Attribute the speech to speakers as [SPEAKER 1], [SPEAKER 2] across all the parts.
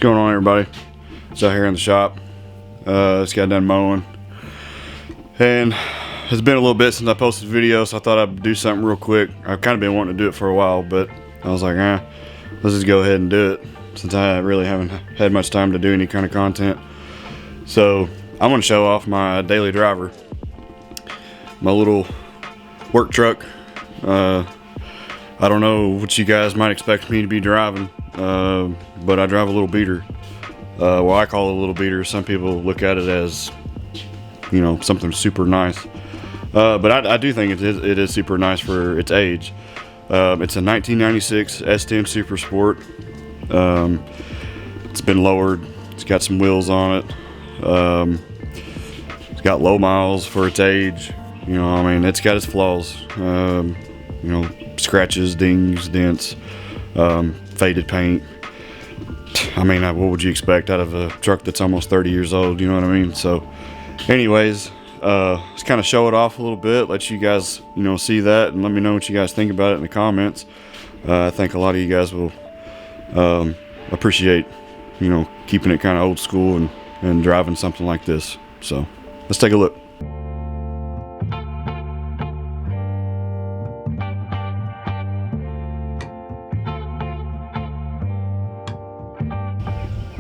[SPEAKER 1] going on, everybody? It's out here in the shop. Just got done mowing, and it's been a little bit since I posted a video, so I thought I'd do something real quick. I've kind of been wanting to do it for a while, but I was like, let's just go ahead and do it, since I really haven't had much time to do any kind of content. So I'm going to show off my daily driver, my little work truck. I don't know what you guys might expect me to be driving, but I drive a little beater. Well, I call it a little beater. Some people look at it as, you know, something super nice. But I do think it is super nice for its age. It's a 1996 S10 Super Sport. It's been lowered. It's got some wheels on it. It's got low miles for its age. You know, I mean, it's got its flaws. You know, scratches, dings, dents, faded paint. I mean, what would you expect out of a truck that's almost 30 years old? You know what I mean? So anyways, let's kind of show it off a little bit, let you guys, you know, see that, and let me know what you guys think about it in the comments. I think a lot of you guys will appreciate, you know, keeping it kind of old school and driving something like this. So let's take a look.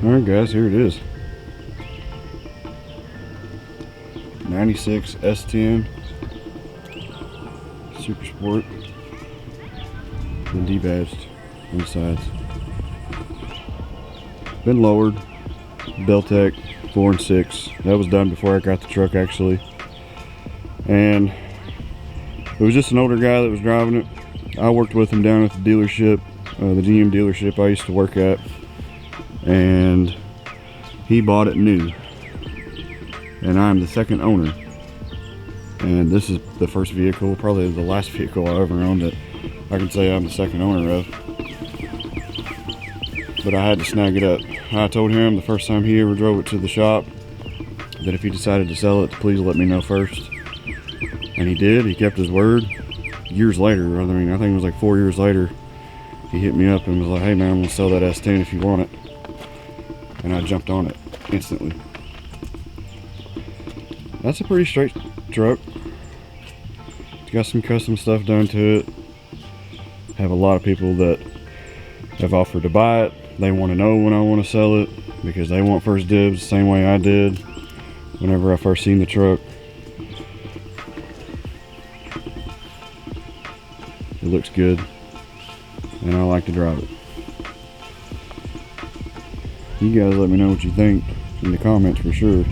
[SPEAKER 1] Alright guys, here it is. 96 S10 Super Sport. Been debadged on the sides. Been lowered. Beltec 4 and 6. That was done before I got the truck actually. And it was just an older guy that was driving it. I worked with him down at the dealership, the GM dealership I used to work at. And he bought it new, and I'm the second owner, and this is the first vehicle, probably the last vehicle I ever owned that I can say I'm the second owner of. But I had to snag it up. I told him the first time he ever drove it to the shop that if he decided to sell it, to please let me know first, and he did. He kept his word. Years later, I mean, I think it was like 4 years later, he hit me up and was like, hey man, I'm gonna sell that S10 if you want it. And I jumped on it instantly. That's a pretty straight truck. It's got some custom stuff done to it. Have a lot of people that have offered to buy it. They want to know when I want to sell it because they want first dibs the same way I did whenever I first seen the truck. It looks good and I like to drive it. You guys let me know what you think in the comments for sure.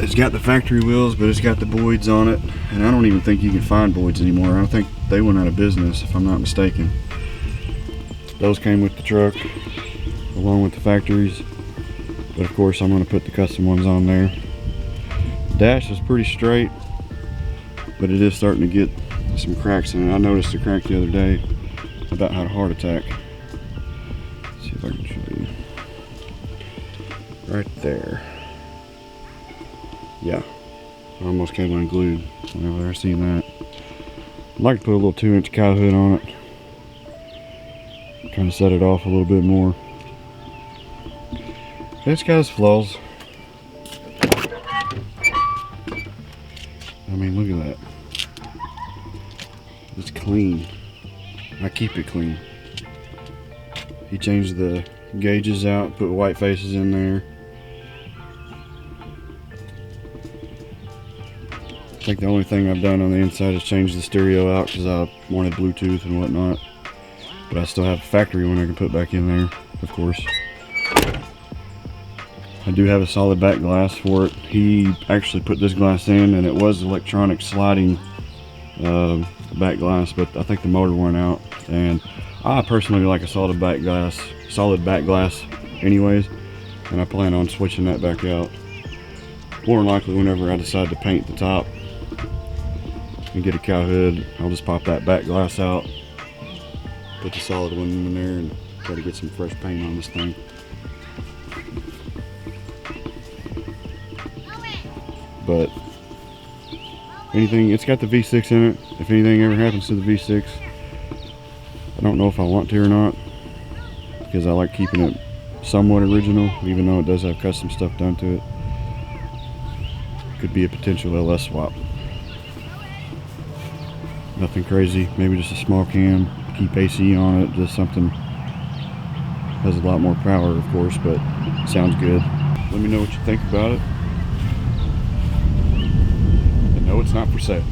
[SPEAKER 1] It's got the factory wheels, but it's got the Boyds on it, and I don't even think you can find Boyds anymore. I think they went out of business, if I'm not mistaken. Those came with the truck along with the factories, but of course I'm going to put the custom ones on there. Dash is pretty straight, but it is starting to get some cracks in it. I noticed a crack the other day. About had a heart attack. See if I can show you. Right there. Yeah. I almost came unglued whenever I seen that. I'd like to put a little 2-inch cow hood on it. Kind of set it off a little bit more. It's got its flaws. I mean, look at that. It's clean. I keep it clean. He changed the gauges out, put white faces in there. I think the only thing I've done on the inside is change the stereo out because I wanted Bluetooth and whatnot. But I still have a factory one I can put back in there, of course. I do have a solid back glass for it. He actually put this glass in, and it was electronic sliding back glass, but I think the motor went out, and I personally like a solid back glass anyways, and I plan on switching that back out more than likely whenever I decide to paint the top and get a cow hood. I'll just pop that back glass out, put the solid one in there, and try to get some fresh paint on this thing. But anything, it's got the V6 in it. If anything ever happens to the V6, I don't know if I want to or not. because I like keeping it somewhat original, even though it does have custom stuff done to it. Could be a potential LS swap. Nothing crazy, maybe just a small cam, keep AC on it, just something. Has a lot more power, of course, but sounds good. Let me know what you think about it. And no, it's not for sale.